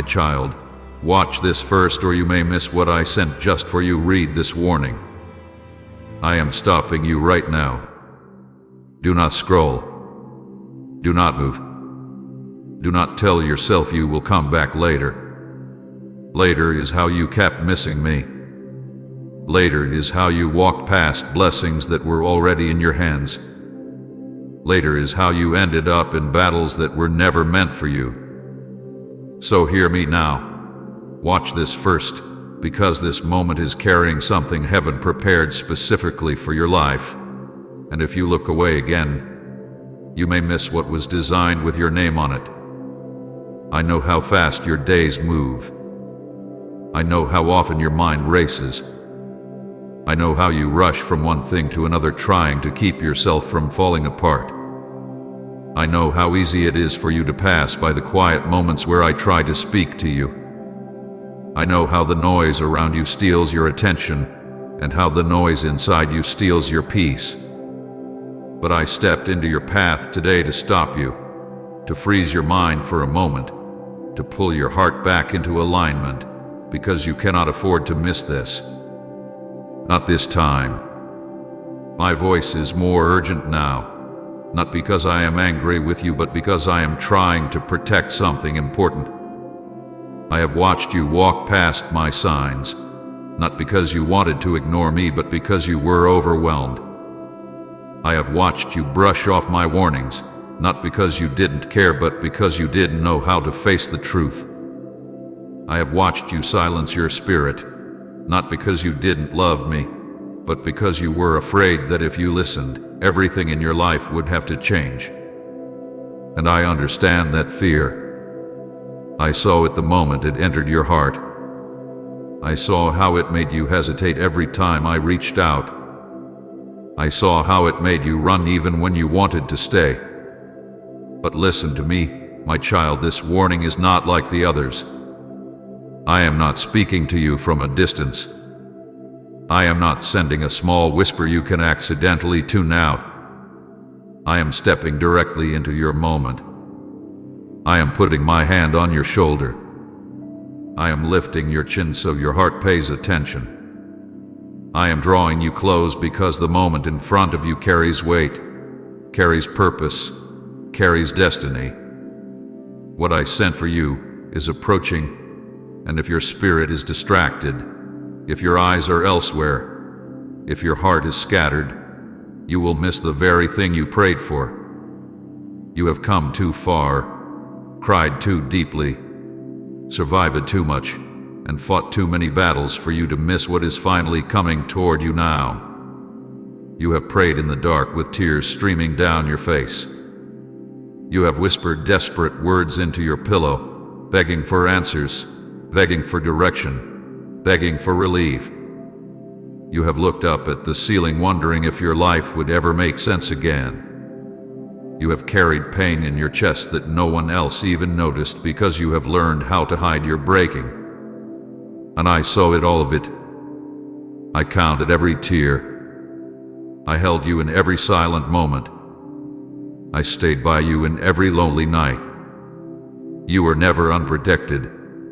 child. Watch this first, or you may miss what I sent just for you. Read this warning. I am stopping you right now. Do not scroll. Do not move. Do not tell yourself you will come back later. Later is how you kept missing me. Later is how you walked past blessings that were already in your hands. Later is how you ended up in battles that were never meant for you. So hear me now. Watch this first, because this moment is carrying something heaven prepared specifically for your life. And if you look away again, you may miss what was designed with your name on it. I know how fast your days move. I know how often your mind races. I know how you rush from one thing to another, trying to keep yourself from falling apart. I know how easy it is for you to pass by the quiet moments where I try to speak to you. I know how the noise around you steals your attention, and how the noise inside you steals your peace. But I stepped into your path today to stop you, to freeze your mind for a moment, to pull your heart back into alignment, because you cannot afford to miss this. Not this time. My voice is more urgent now, not because I am angry with you, but because I am trying to protect something important. I have watched you walk past my signs, not because you wanted to ignore me, but because you were overwhelmed. I have watched you brush off my warnings, not because you didn't care, but because you didn't know how to face the truth. I have watched you silence your spirit, not because you didn't love me, but because you were afraid that if you listened, everything in your life would have to change. And I understand that fear. I saw it the moment it entered your heart. I saw how it made you hesitate every time I reached out. I saw how it made you run even when you wanted to stay. But listen to me, my child, this warning is not like the others. I am not speaking to you from a distance. I am not sending a small whisper you can accidentally tune out. I am stepping directly into your moment. I am putting my hand on your shoulder. I am lifting your chin so your heart pays attention. I am drawing you close because the moment in front of you carries weight, carries purpose, carries destiny. What I sent for you is approaching. And if your spirit is distracted, if your eyes are elsewhere, if your heart is scattered, you will miss the very thing you prayed for. You have come too far, cried too deeply, survived too much, and fought too many battles for you to miss what is finally coming toward you now. You have prayed in the dark with tears streaming down your face. You have whispered desperate words into your pillow, begging for answers, begging for direction, begging for relief. You have looked up at the ceiling wondering if your life would ever make sense again. You have carried pain in your chest that no one else even noticed because you have learned how to hide your breaking. And I saw it, all of it. I counted every tear. I held you in every silent moment. I stayed by you in every lonely night. You were never unprotected,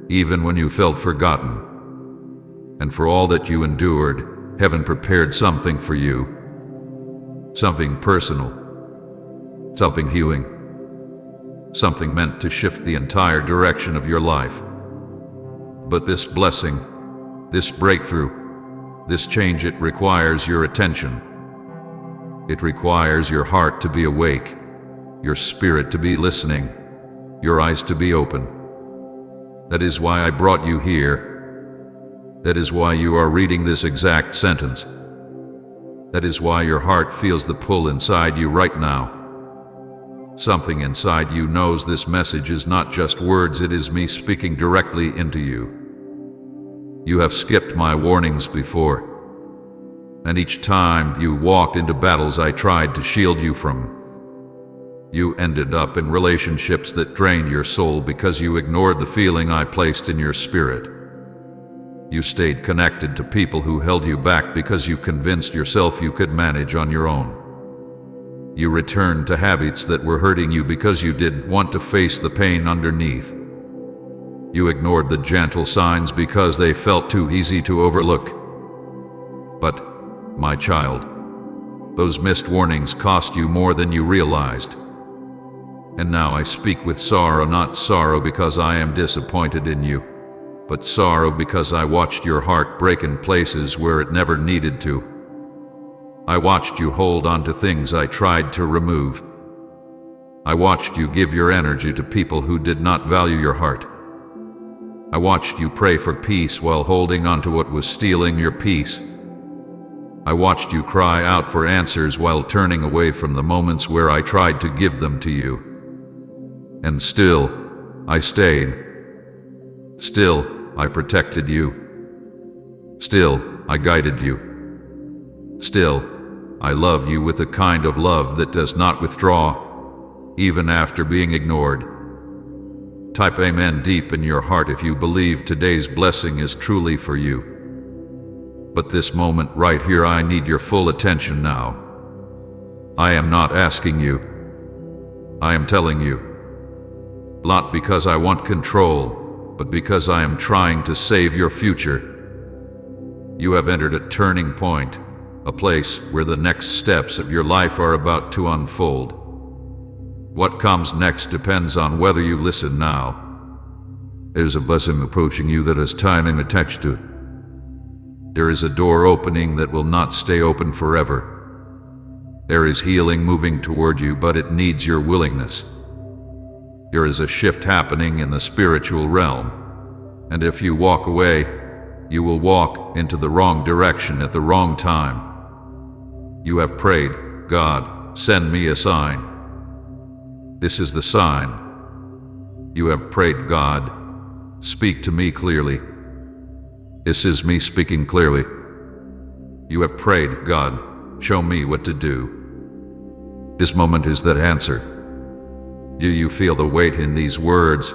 even when you felt forgotten. And for all that you endured, heaven prepared something for you. Something personal. Something healing. Something meant to shift the entire direction of your life. But this blessing, this breakthrough, this change, it requires your attention. It requires your heart to be awake, your spirit to be listening, your eyes to be open. That is why I brought you here. That is why you are reading this exact sentence. That is why your heart feels the pull inside you right now. Something inside you knows this message is not just words, it is me speaking directly into you. You have skipped my warnings before, and each time you walked into battles I tried to shield you from. You ended up in relationships that drained your soul because you ignored the feeling I placed in your spirit. You stayed connected to people who held you back because you convinced yourself you could manage on your own. You returned to habits that were hurting you because you didn't want to face the pain underneath. You ignored the gentle signs because they felt too easy to overlook. But, my child, those missed warnings cost you more than you realized. And now I speak with sorrow, not sorrow because I am disappointed in you, but sorrow because I watched your heart break in places where it never needed to. I watched you hold on to things I tried to remove. I watched you give your energy to people who did not value your heart. I watched you pray for peace while holding on to what was stealing your peace. I watched you cry out for answers while turning away from the moments where I tried to give them to you. And still, I stayed. Still, I protected you. Still, I guided you. Still, I love you with a kind of love that does not withdraw, even after being ignored. Type Amen deep in your heart if you believe today's blessing is truly for you. But this moment right here, I need your full attention now. I am not asking you. I am telling you. Not because I want control, but because I am trying to save your future. You have entered a turning point, a place where the next steps of your life are about to unfold. What comes next depends on whether you listen now. There is a blessing approaching you that has timing attached to it. There is a door opening that will not stay open forever. There is healing moving toward you, but it needs your willingness. There is a shift happening in the spiritual realm, and if you walk away, you will walk into the wrong direction at the wrong time. You have prayed, God, send me a sign. This is the sign. You have prayed, God, speak to me clearly. This is me speaking clearly. You have prayed, God, show me what to do. This moment is that answer. Do you feel the weight in these words?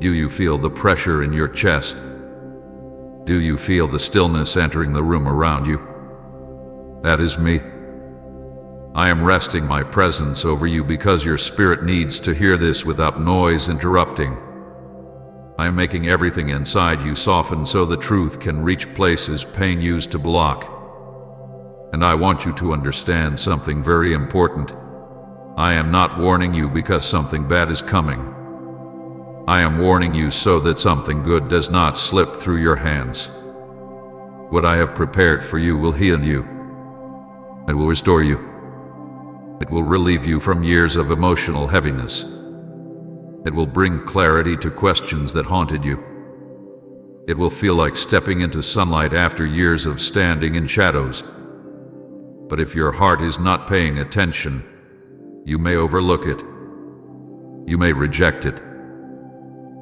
Do you feel the pressure in your chest? Do you feel the stillness entering the room around you? That is me. I am resting my presence over you because your spirit needs to hear this without noise interrupting. I am making everything inside you soften so the truth can reach places pain used to block. And I want you to understand something very important. I am not warning you because something bad is coming. I am warning you so that something good does not slip through your hands. What I have prepared for you will heal you. It will restore you. It will relieve you from years of emotional heaviness. It will bring clarity to questions that haunted you. It will feel like stepping into sunlight after years of standing in shadows. But if your heart is not paying attention, you may overlook it. You may reject it.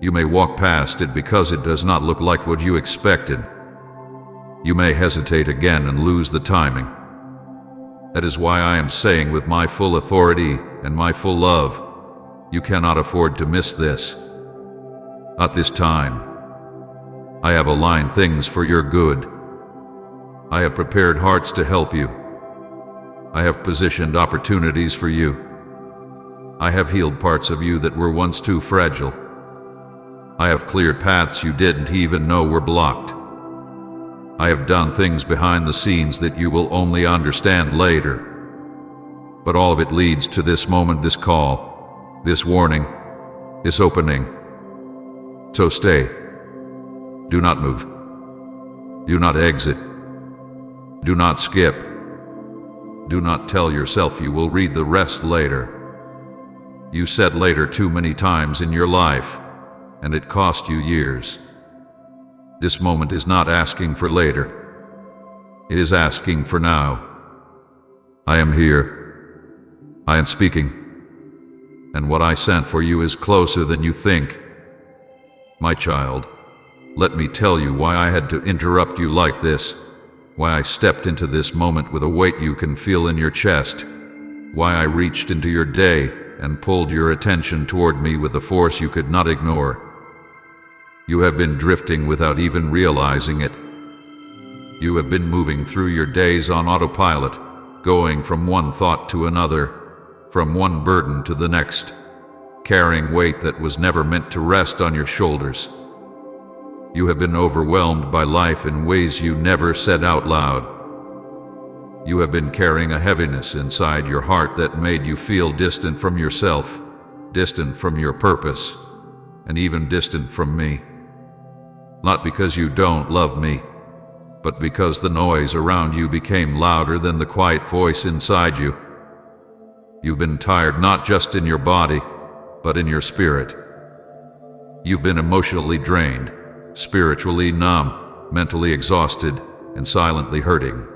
You may walk past it because it does not look like what you expected. You may hesitate again and lose the timing. That is why I am saying with my full authority and my full love, you cannot afford to miss this. At this time, I have aligned things for your good. I have prepared hearts to help you. I have positioned opportunities for you. I have healed parts of you that were once too fragile. I have cleared paths you didn't even know were blocked. I have done things behind the scenes that you will only understand later. But all of it leads to this moment, this call, this warning, this opening. So stay. Do not move. Do not exit. Do not skip. Do not tell yourself you will read the rest later. You said later too many times in your life, and it cost you years. This moment is not asking for later. It is asking for now. I am here. I am speaking. And what I sent for you is closer than you think. My child, let me tell you why I had to interrupt you like this, why I stepped into this moment with a weight you can feel in your chest, why I reached into your day and pulled your attention toward me with a force you could not ignore. You have been drifting without even realizing it. You have been moving through your days on autopilot, going from one thought to another, from one burden to the next. carrying weight that was never meant to rest on your shoulders. You have been overwhelmed by life in ways you never said out loud. You have been carrying a heaviness inside your heart that made you feel distant from yourself, distant from your purpose, and even distant from me. Not because you don't love me, but because the noise around you became louder than the quiet voice inside you. You've been tired not just in your body, but in your spirit. You've been emotionally drained, spiritually numb, mentally exhausted, and silently hurting.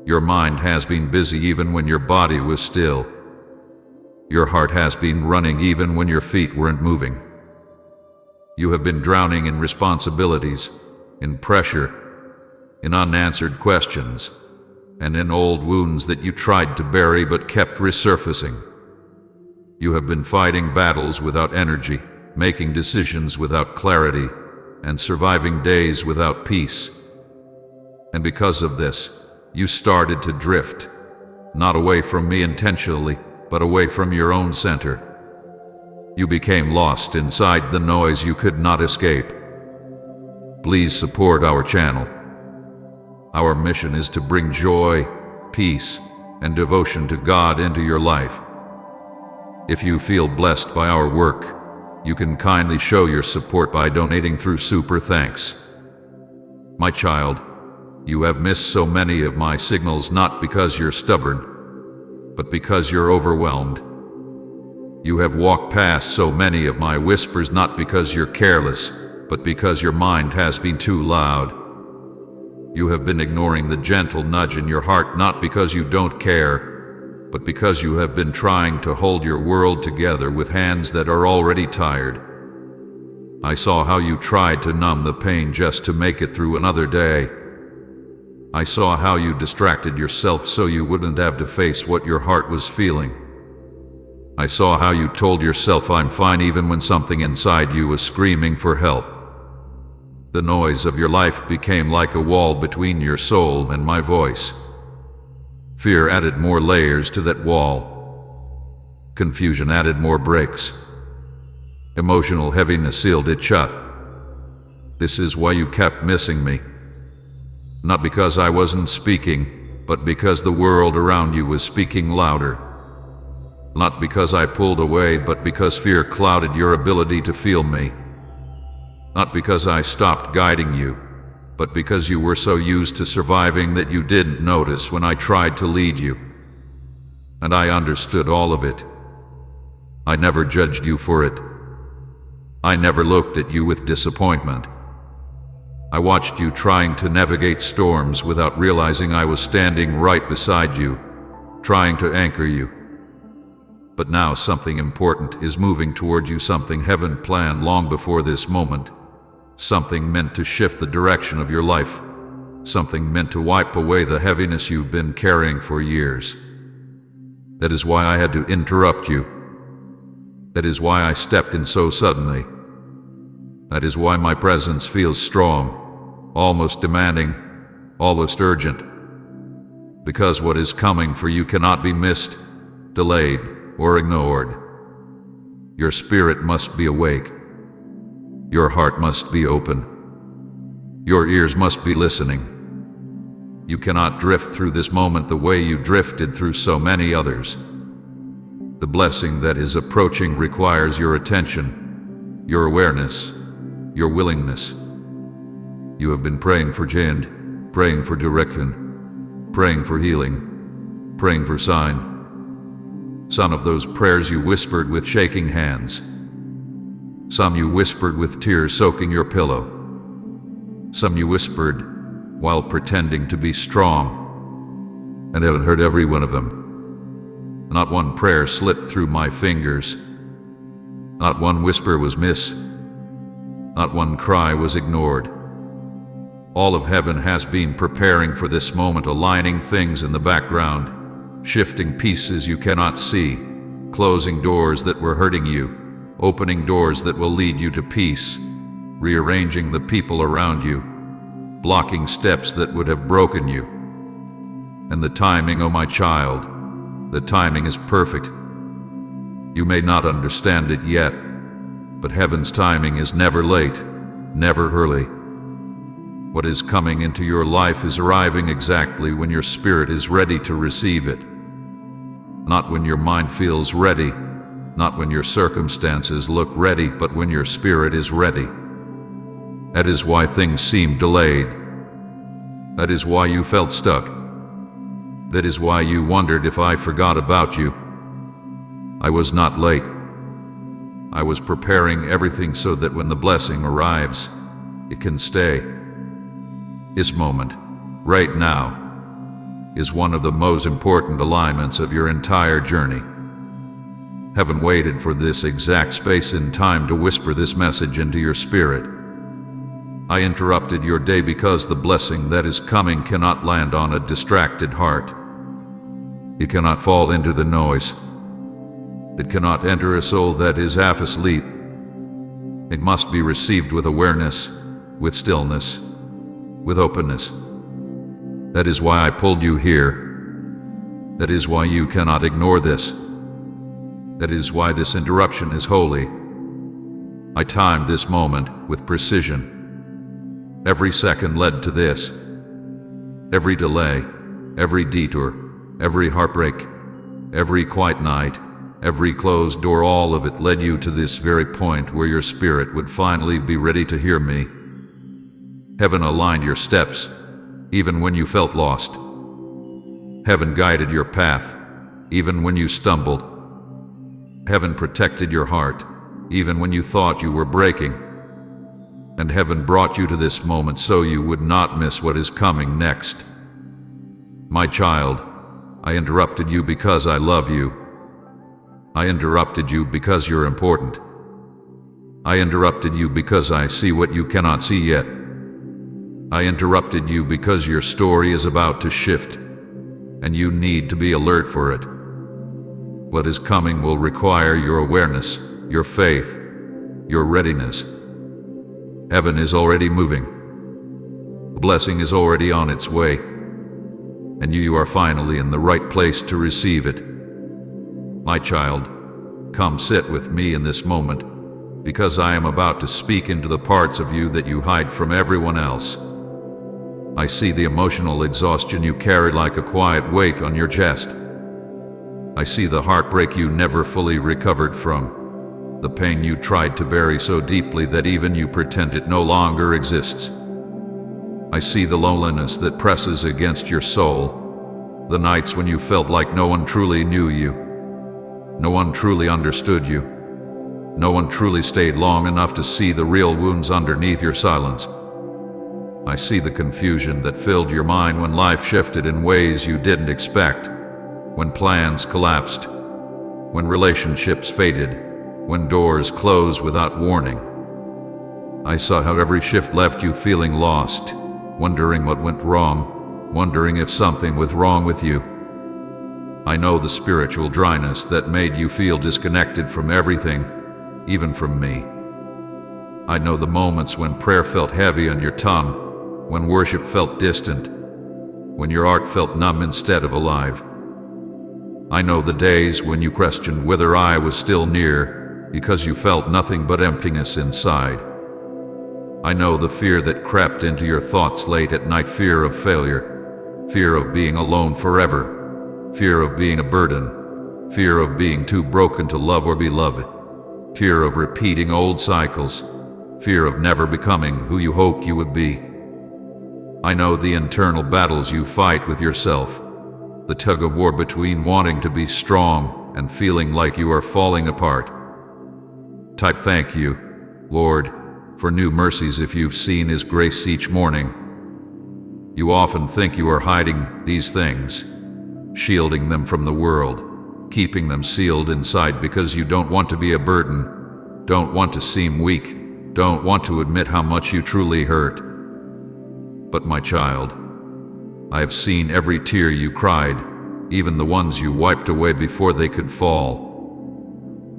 Your mind has been busy even when your body was still. Your heart has been running even when your feet weren't moving. You have been drowning in responsibilities, in pressure, in unanswered questions, and in old wounds that you tried to bury but kept resurfacing. You have been fighting battles without energy, making decisions without clarity, and surviving days without peace. And because of this, you started to drift, not away from me intentionally, but away from your own center. You became lost inside the noise you could not escape. Please support our channel. Our mission is to bring joy, peace, and devotion to God into your life. If you feel blessed by our work, you can kindly show your support by donating through Super Thanks. My child, you have missed so many of my signals not because you're stubborn, but because you're overwhelmed. You have walked past so many of my whispers not because you're careless, but because your mind has been too loud. You have been ignoring the gentle nudge in your heart not because you don't care, but because you have been trying to hold your world together with hands that are already tired. I saw how you tried to numb the pain just to make it through another day. I saw how you distracted yourself so you wouldn't have to face what your heart was feeling. I saw how you told yourself I'm fine even when something inside you was screaming for help. The noise of your life became like a wall between your soul and my voice. Fear added more layers to that wall. Confusion added more bricks. Emotional heaviness sealed it shut. This is why you kept missing me. Not because I wasn't speaking, but because the world around you was speaking louder. Not because I pulled away, but because fear clouded your ability to feel me. Not because I stopped guiding you, but because you were so used to surviving that you didn't notice when I tried to lead you. And I understood all of it. I never judged you for it. I never looked at you with disappointment. I watched you trying to navigate storms without realizing I was standing right beside you, trying to anchor you. But now something important is moving toward you, something heaven planned long before this moment. Something meant to shift the direction of your life. Something meant to wipe away the heaviness you've been carrying for years. That is why I had to interrupt you. That is why I stepped in so suddenly. That is why my presence feels strong, almost demanding, almost urgent. Because what is coming for you cannot be missed, delayed, or ignored. Your spirit must be awake. Your heart must be open. Your ears must be listening. You cannot drift through this moment the way you drifted through so many others. The blessing that is approaching requires your attention, your awareness, your willingness. You have been praying for change, praying for direction, praying for healing, praying for sign. Some of those prayers you whispered with shaking hands. Some you whispered with tears soaking your pillow. Some you whispered while pretending to be strong. And haven't heard every one of them. Not one prayer slipped through my fingers. Not one whisper was missed. Not one cry was ignored. All of heaven has been preparing for this moment, aligning things in the background, shifting pieces you cannot see, closing doors that were hurting you, opening doors that will lead you to peace, rearranging the people around you, blocking steps that would have broken you. And the timing, oh my child, the timing is perfect. You may not understand it yet, but heaven's timing is never late, never early. What is coming into your life is arriving exactly when your spirit is ready to receive it. Not when your mind feels ready, not when your circumstances look ready, but when your spirit is ready. That is why things seem delayed. That is why you felt stuck. That is why you wondered if I forgot about you. I was not late. I was preparing everything so that when the blessing arrives, it can stay. This moment, right now, is one of the most important alignments of your entire journey. Heaven waited for this exact space in time to whisper this message into your spirit. I interrupted your day because the blessing that is coming cannot land on a distracted heart. It cannot fall into the noise. It cannot enter a soul that is half asleep. It must be received with awareness, with stillness, with openness. That is why I pulled you here. That is why you cannot ignore this. That is why this interruption is holy. I timed this moment with precision. Every second led to this. Every delay, every detour, every heartbreak, every quiet night, every closed door, all of it led you to this very point where your spirit would finally be ready to hear me. Heaven aligned your steps, even when you felt lost. Heaven guided your path, even when you stumbled. Heaven protected your heart, even when you thought you were breaking. And heaven brought you to this moment so you would not miss what is coming next. My child, I interrupted you because I love you. I interrupted you because you're important. I interrupted you because I see what you cannot see yet. I interrupted you because your story is about to shift, and you need to be alert for it. What is coming will require your awareness, your faith, your readiness. Heaven is already moving. The blessing is already on its way, and you are finally in the right place to receive it. My child, come sit with me in this moment, because I am about to speak into the parts of you that you hide from everyone else. I see the emotional exhaustion you carry like a quiet weight on your chest. I see the heartbreak you never fully recovered from, the pain you tried to bury so deeply that even you pretend it no longer exists. I see the loneliness that presses against your soul, the nights when you felt like no one truly knew you, no one truly understood you, no one truly stayed long enough to see the real wounds underneath your silence. I see the confusion that filled your mind when life shifted in ways you didn't expect, when plans collapsed, when relationships faded, when doors closed without warning. I saw how every shift left you feeling lost, wondering what went wrong, wondering if something was wrong with you. I know the spiritual dryness that made you feel disconnected from everything, even from me. I know the moments when prayer felt heavy on your tongue, when worship felt distant, when your art felt numb instead of alive. I know the days when you questioned whether I was still near, because you felt nothing but emptiness inside. I know the fear that crept into your thoughts late at night, fear of failure, fear of being alone forever, fear of being a burden, fear of being too broken to love or be loved, fear of repeating old cycles, fear of never becoming who you hoped you would be. I know the internal battles you fight with yourself, the tug-of-war between wanting to be strong and feeling like you are falling apart. Type thank you, Lord, for new mercies if you've seen His grace each morning. You often think you are hiding these things, shielding them from the world, keeping them sealed inside because you don't want to be a burden, don't want to seem weak, don't want to admit how much you truly hurt. But my child, I have seen every tear you cried, even the ones you wiped away before they could fall.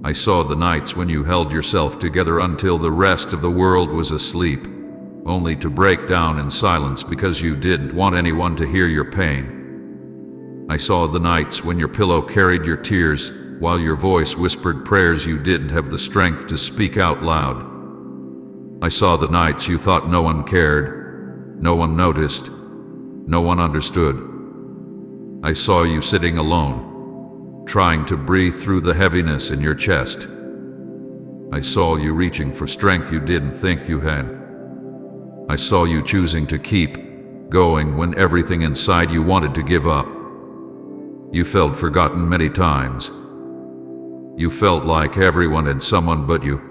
I saw the nights when you held yourself together until the rest of the world was asleep, only to break down in silence because you didn't want anyone to hear your pain. I saw the nights when your pillow carried your tears, while your voice whispered prayers you didn't have the strength to speak out loud. I saw the nights you thought no one cared, no one noticed, no one understood. I saw you sitting alone, trying to breathe through the heaviness in your chest. I saw you reaching for strength you didn't think you had. I saw you choosing to keep going when everything inside you wanted to give up. You felt forgotten many times. You felt like everyone had someone but you.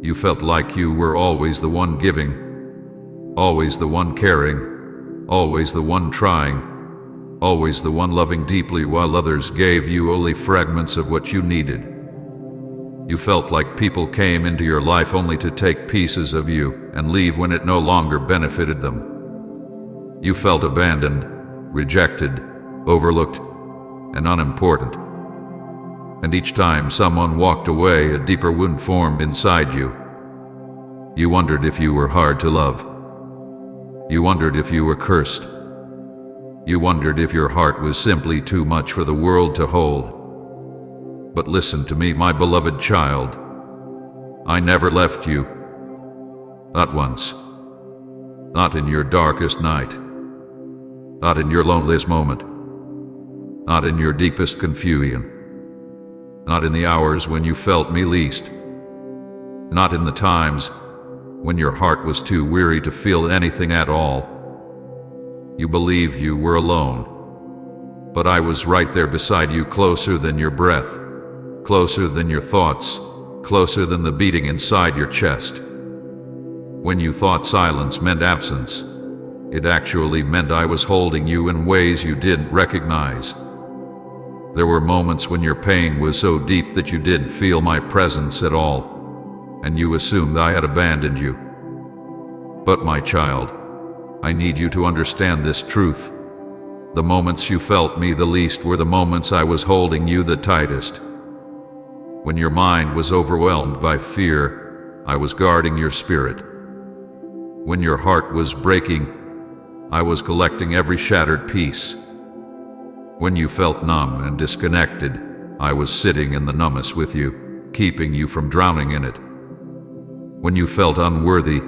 You felt like you were always the one giving, always the one caring, always the one trying, always the one loving deeply while others gave you only fragments of what you needed. You felt like people came into your life only to take pieces of you and leave when it no longer benefited them. You felt abandoned, rejected, overlooked, and unimportant. And each time someone walked away, a deeper wound formed inside you. You wondered if you were hard to love. You wondered if you were cursed. You wondered if your heart was simply too much for the world to hold. But listen to me, my beloved child. I never left you. Not once. Not in your darkest night. Not in your loneliest moment. Not in your deepest confusion. Not in the hours when you felt me least. Not in the times when your heart was too weary to feel anything at all. You believed you were alone, but I was right there beside you, closer than your breath, closer than your thoughts, closer than the beating inside your chest. When you thought silence meant absence, it actually meant I was holding you in ways you didn't recognize. There were moments when your pain was so deep that you didn't feel my presence at all, and you assumed I had abandoned you. But my child, I need you to understand this truth. The moments you felt me the least were the moments I was holding you the tightest. When your mind was overwhelmed by fear, I was guarding your spirit. When your heart was breaking, I was collecting every shattered piece. When you felt numb and disconnected, I was sitting in the numbness with you, keeping you from drowning in it. When you felt unworthy,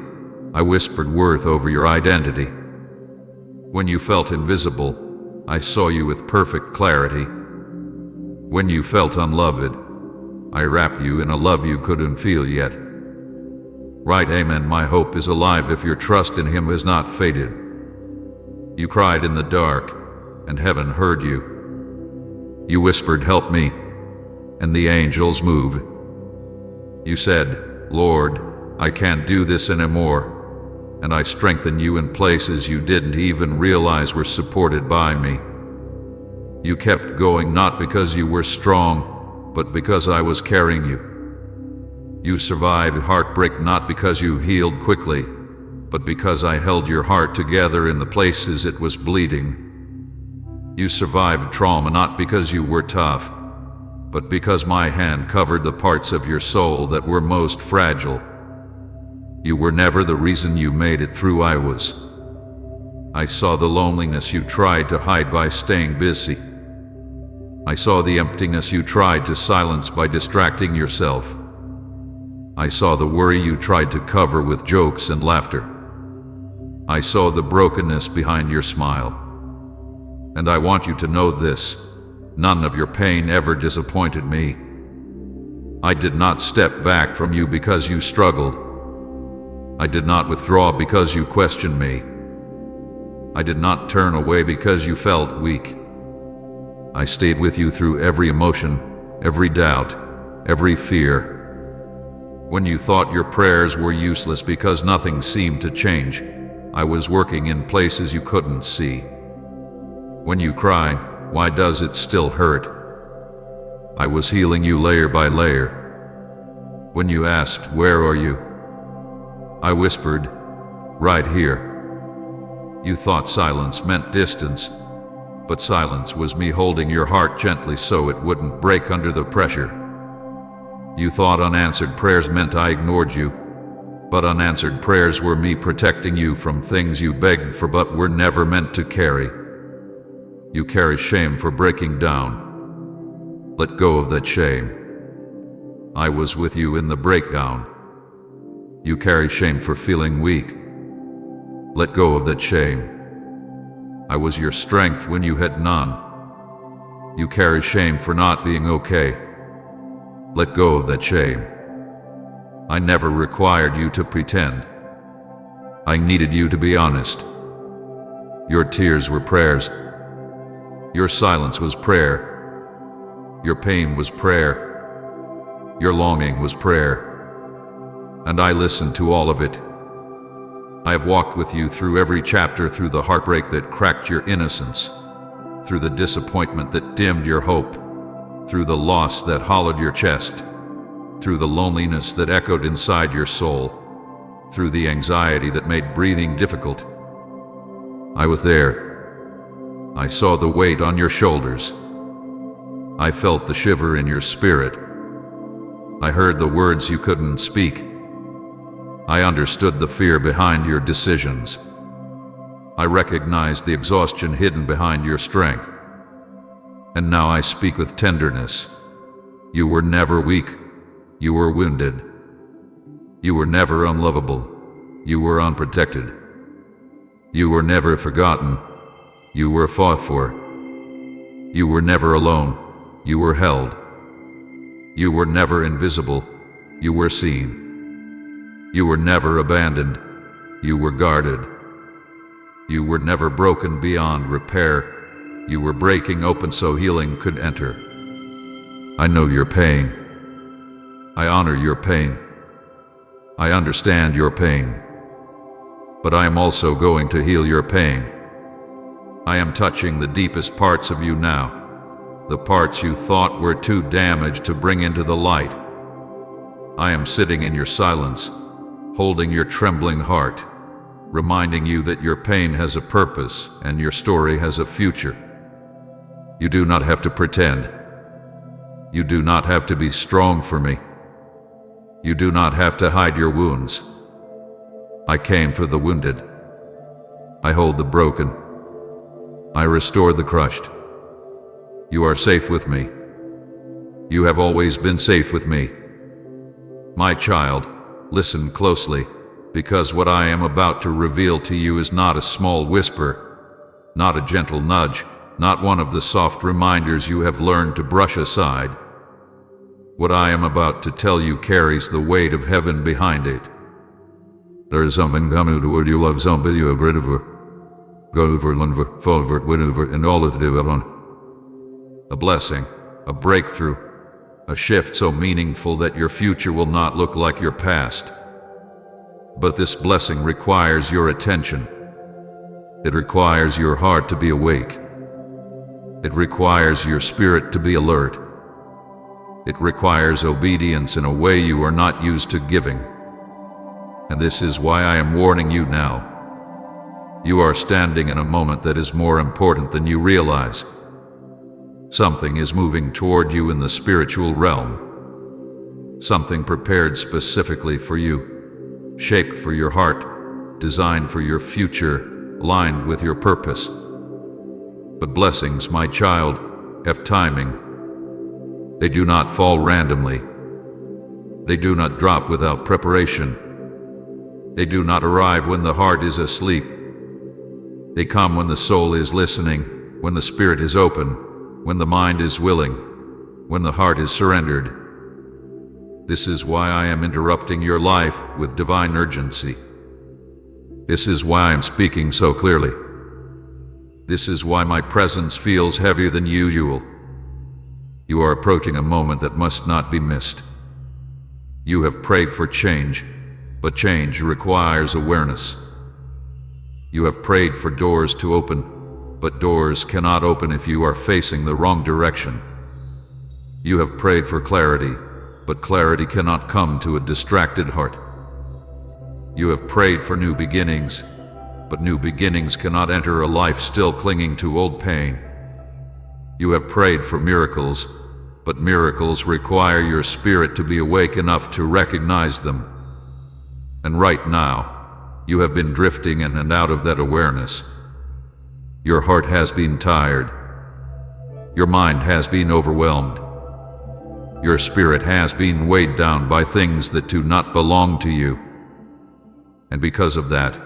I whispered worth over your identity. When you felt invisible, I saw you with perfect clarity. When you felt unloved, I wrapped you in a love you couldn't feel yet. Right, amen, my hope is alive if your trust in Him has not faded. You cried in the dark, and heaven heard you. You whispered, help me, and the angels move. You said, Lord, I can't do this anymore, and I strengthen you in places you didn't even realize were supported by me. You kept going not because you were strong, but because I was carrying you. You survived heartbreak not because you healed quickly, but because I held your heart together in the places it was bleeding. You survived trauma not because you were tough, but because my hand covered the parts of your soul that were most fragile. You were never the reason you made it through. I saw the loneliness you tried to hide by staying busy. I saw the emptiness you tried to silence by distracting yourself. I saw the worry you tried to cover with jokes and laughter. I saw the brokenness behind your smile. And I want you to know this, none of your pain ever disappointed me. I did not step back from you because you struggled. I did not withdraw because you questioned me. I did not turn away because you felt weak. I stayed with you through every emotion, every doubt, every fear. When you thought your prayers were useless because nothing seemed to change, I was working in places you couldn't see. When you cried, why does it still hurt? I was healing you layer by layer. When you asked, where are you? I whispered, right here. You thought silence meant distance, but silence was me holding your heart gently so it wouldn't break under the pressure. You thought unanswered prayers meant I ignored you, but unanswered prayers were me protecting you from things you begged for but were never meant to carry. You carry shame for breaking down. Let go of that shame. I was with you in the breakdown. You carry shame for feeling weak. Let go of that shame. I was your strength when you had none. You carry shame for not being okay. Let go of that shame. I never required you to pretend. I needed you to be honest. Your tears were prayers. Your silence was prayer. Your pain was prayer. Your longing was prayer. And I listened to all of it. I have walked with you through every chapter, through the heartbreak that cracked your innocence, through the disappointment that dimmed your hope, through the loss that hollowed your chest, through the loneliness that echoed inside your soul, through the anxiety that made breathing difficult. I was there. I saw the weight on your shoulders. I felt the shiver in your spirit. I heard the words you couldn't speak. I understood the fear behind your decisions. I recognized the exhaustion hidden behind your strength. And now I speak with tenderness. You were never weak. You were wounded. You were never unlovable. You were unprotected. You were never forgotten. You were fought for. You were never alone. You were held. You were never invisible. You were seen. You were never abandoned. You were guarded. You were never broken beyond repair. You were breaking open so healing could enter. I know your pain. I honor your pain. I understand your pain. But I am also going to heal your pain. I am touching the deepest parts of you now. The parts you thought were too damaged to bring into the light. I am sitting in your silence, holding your trembling heart, reminding you that your pain has a purpose and your story has a future. You do not have to pretend. You do not have to be strong for me. You do not have to hide your wounds. I came for the wounded. I hold the broken. I restore the crushed. You are safe with me. You have always been safe with me. My child, listen closely, because what I am about to reveal to you is not a small whisper, not a gentle nudge, not one of the soft reminders you have learned to brush aside. What I am about to tell you carries the weight of heaven behind it. There is something coming toward you, love somebody you have read over, go over, lunver, forward, whatever, and all of the on. A blessing, a breakthrough, a shift so meaningful that your future will not look like your past. But this blessing requires your attention. It requires your heart to be awake. It requires your spirit to be alert. It requires obedience in a way you are not used to giving. And this is why I am warning you now. You are standing in a moment that is more important than you realize. Something is moving toward you in the spiritual realm. Something prepared specifically for you, shaped for your heart, designed for your future, aligned with your purpose. But blessings, my child, have timing. They do not fall randomly. They do not drop without preparation. They do not arrive when the heart is asleep. They come when the soul is listening, when the spirit is open, when the mind is willing, when the heart is surrendered. This is why I am interrupting your life with divine urgency. This is why I am speaking so clearly. This is why my presence feels heavier than usual. You are approaching a moment that must not be missed. You have prayed for change, but change requires awareness. You have prayed for doors to open, but doors cannot open if you are facing the wrong direction. You have prayed for clarity, but clarity cannot come to a distracted heart. You have prayed for new beginnings, but new beginnings cannot enter a life still clinging to old pain. You have prayed for miracles, but miracles require your spirit to be awake enough to recognize them. And right now, you have been drifting in and out of that awareness. Your heart has been tired. Your mind has been overwhelmed. Your spirit has been weighed down by things that do not belong to you. And because of that,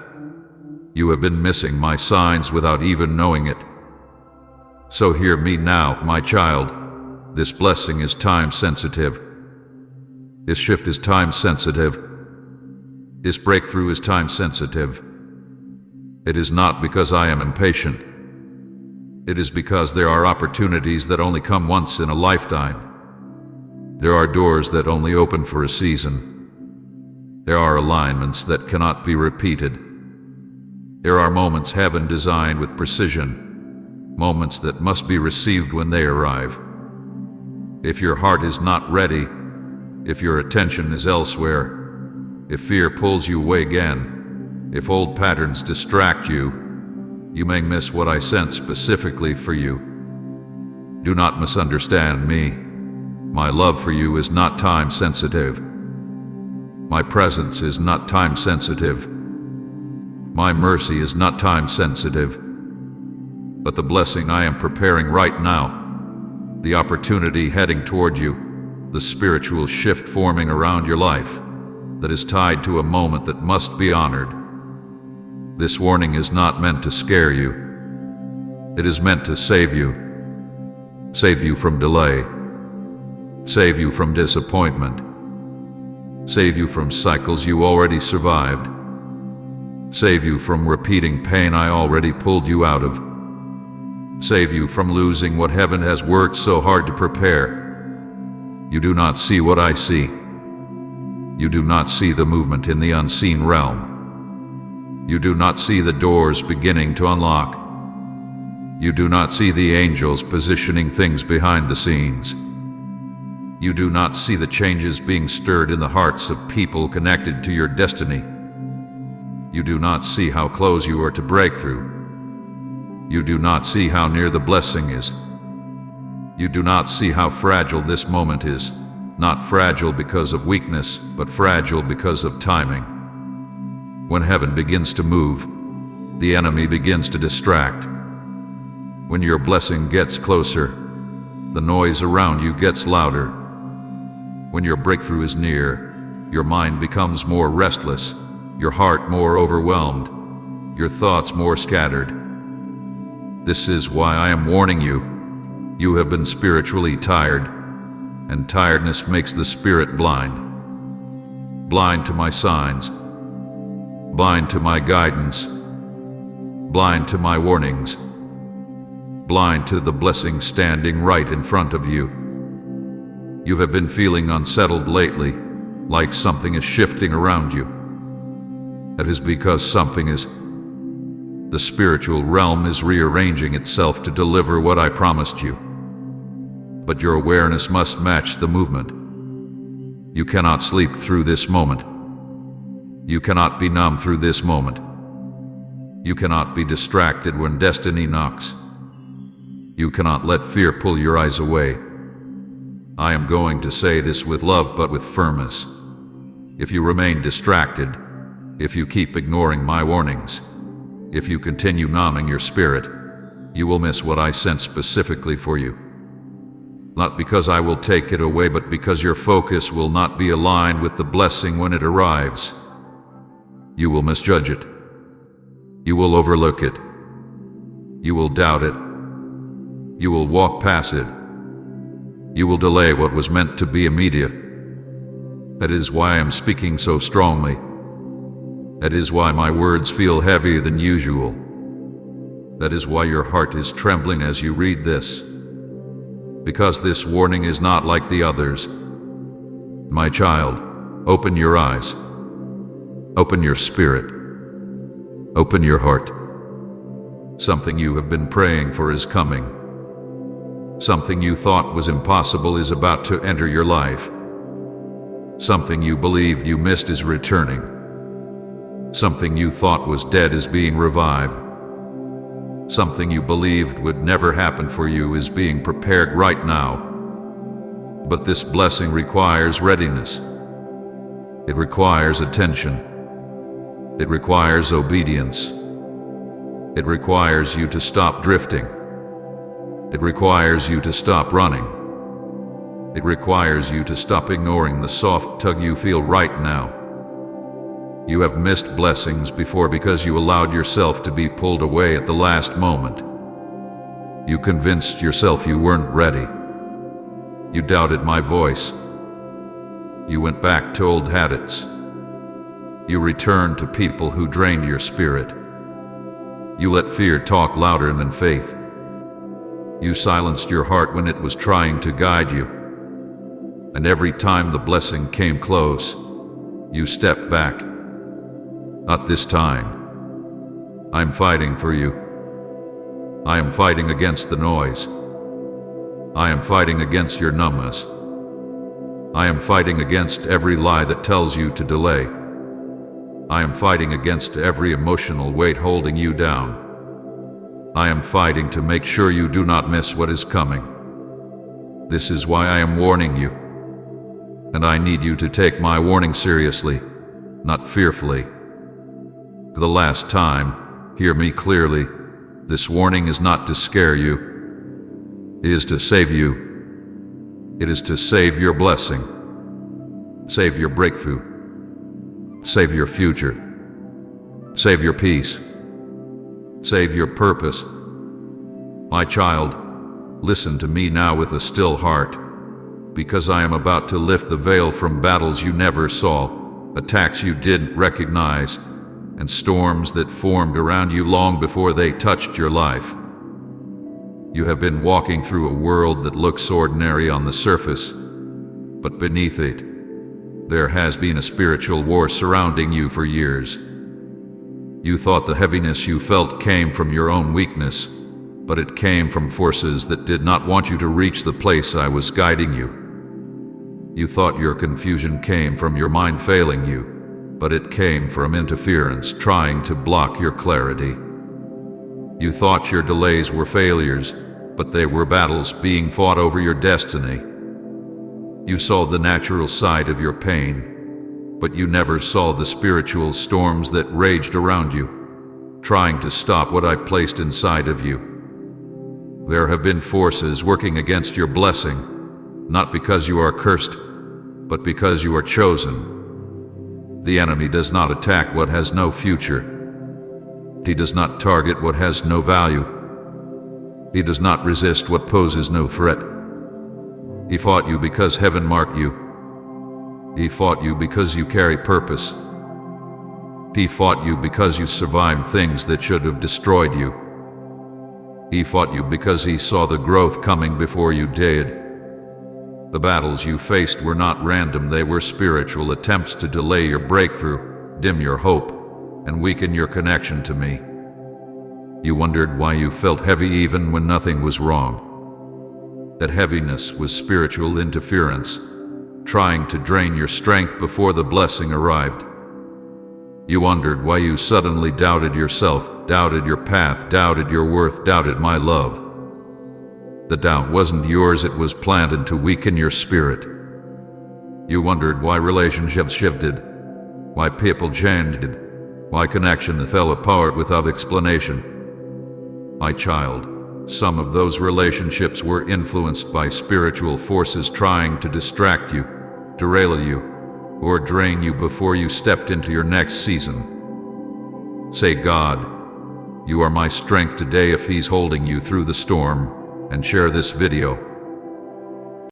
you have been missing my signs without even knowing it. So hear me now, my child. This blessing is time sensitive. This shift is time sensitive. This breakthrough is time sensitive. It is not because I am impatient. It is because there are opportunities that only come once in a lifetime. There are doors that only open for a season. There are alignments that cannot be repeated. There are moments heaven designed with precision, moments that must be received when they arrive. If your heart is not ready, if your attention is elsewhere, if fear pulls you away again, if old patterns distract you, you may miss what I sent specifically for you. Do not misunderstand me. My love for you is not time sensitive. My presence is not time sensitive. My mercy is not time sensitive. But the blessing I am preparing right now, the opportunity heading toward you, the spiritual shift forming around your life, that is tied to a moment that must be honored. This warning is not meant to scare you. It is meant to save you. Save you from delay. Save you from disappointment. Save you from cycles you already survived. Save you from repeating pain I already pulled you out of. Save you from losing what heaven has worked so hard to prepare. You do not see what I see. You do not see the movement in the unseen realm. You do not see the doors beginning to unlock. You do not see the angels positioning things behind the scenes. You do not see the changes being stirred in the hearts of people connected to your destiny. You do not see how close you are to breakthrough. You do not see how near the blessing is. You do not see how fragile this moment is. Not fragile because of weakness, but fragile because of timing. When heaven begins to move, the enemy begins to distract. When your blessing gets closer, the noise around you gets louder. When your breakthrough is near, your mind becomes more restless, your heart more overwhelmed, your thoughts more scattered. This is why I am warning you. You have been spiritually tired, and tiredness makes the spirit blind. Blind to my signs, blind to my guidance, blind to my warnings, blind to the blessing standing right in front of you. You have been feeling unsettled lately, like something is shifting around you. That is because something is. The spiritual realm is rearranging itself to deliver what I promised you. But your awareness must match the movement. You cannot sleep through this moment. You cannot be numb through this moment. You cannot be distracted when destiny knocks. You cannot let fear pull your eyes away. I am going to say this with love but with firmness. If you remain distracted, if you keep ignoring my warnings, if you continue numbing your spirit, you will miss what I sent specifically for you. Not because I will take it away, but because your focus will not be aligned with the blessing when it arrives. You will misjudge it. You will overlook it. You will doubt it. You will walk past it. You will delay what was meant to be immediate. That is why I am speaking so strongly. That is why my words feel heavier than usual. That is why your heart is trembling as you read this. Because this warning is not like the others. My child, open your eyes. Open your spirit. Open your heart. Something you have been praying for is coming. Something you thought was impossible is about to enter your life. Something you believed you missed is returning. Something you thought was dead is being revived. Something you believed would never happen for you is being prepared right now. But this blessing requires readiness. It requires attention. It requires obedience. It requires you to stop drifting. It requires you to stop running. It requires you to stop ignoring the soft tug you feel right now. You have missed blessings before because you allowed yourself to be pulled away at the last moment. You convinced yourself you weren't ready. You doubted my voice. You went back to old habits. You returned to people who drained your spirit. You let fear talk louder than faith. You silenced your heart when it was trying to guide you. And every time the blessing came close, you stepped back. Not this time. I'm fighting for you. I am fighting against the noise. I am fighting against your numbness. I am fighting against every lie that tells you to delay. I am fighting against every emotional weight holding you down. I am fighting to make sure you do not miss what is coming. This is why I am warning you. And I need you to take my warning seriously, not fearfully. For the last time, hear me clearly. This warning is not to scare you. It is to save you. It is to save your blessing. Save your breakthrough. Save your future. Save your peace. Save your purpose. My child, listen to me now with a still heart, because I am about to lift the veil from battles you never saw, attacks you didn't recognize, and storms that formed around you long before they touched your life. You have been walking through a world that looks ordinary on the surface, but beneath it, there has been a spiritual war surrounding you for years. You thought the heaviness you felt came from your own weakness, but it came from forces that did not want you to reach the place I was guiding you. You thought your confusion came from your mind failing you, but it came from interference trying to block your clarity. You thought your delays were failures, but they were battles being fought over your destiny. You saw the natural side of your pain, but you never saw the spiritual storms that raged around you, trying to stop what I placed inside of you. There have been forces working against your blessing, not because you are cursed, but because you are chosen. The enemy does not attack what has no future. He does not target what has no value. He does not resist what poses no threat. He fought you because heaven marked you. He fought you because you carry purpose. He fought you because you survived things that should have destroyed you. He fought you because he saw the growth coming before you did. The battles you faced were not random, they were spiritual attempts to delay your breakthrough, dim your hope, and weaken your connection to me. You wondered why you felt heavy even when nothing was wrong. That heaviness was spiritual interference, trying to drain your strength before the blessing arrived. You wondered why you suddenly doubted yourself, doubted your path, doubted your worth, doubted my love. The doubt wasn't yours, it was planted to weaken your spirit. You wondered why relationships shifted, why people changed, why connection fell apart without explanation. My child, some of those relationships were influenced by spiritual forces trying to distract you, derail you, or drain you before you stepped into your next season. Say, God, you are my strength today if He's holding you through the storm, and share this video.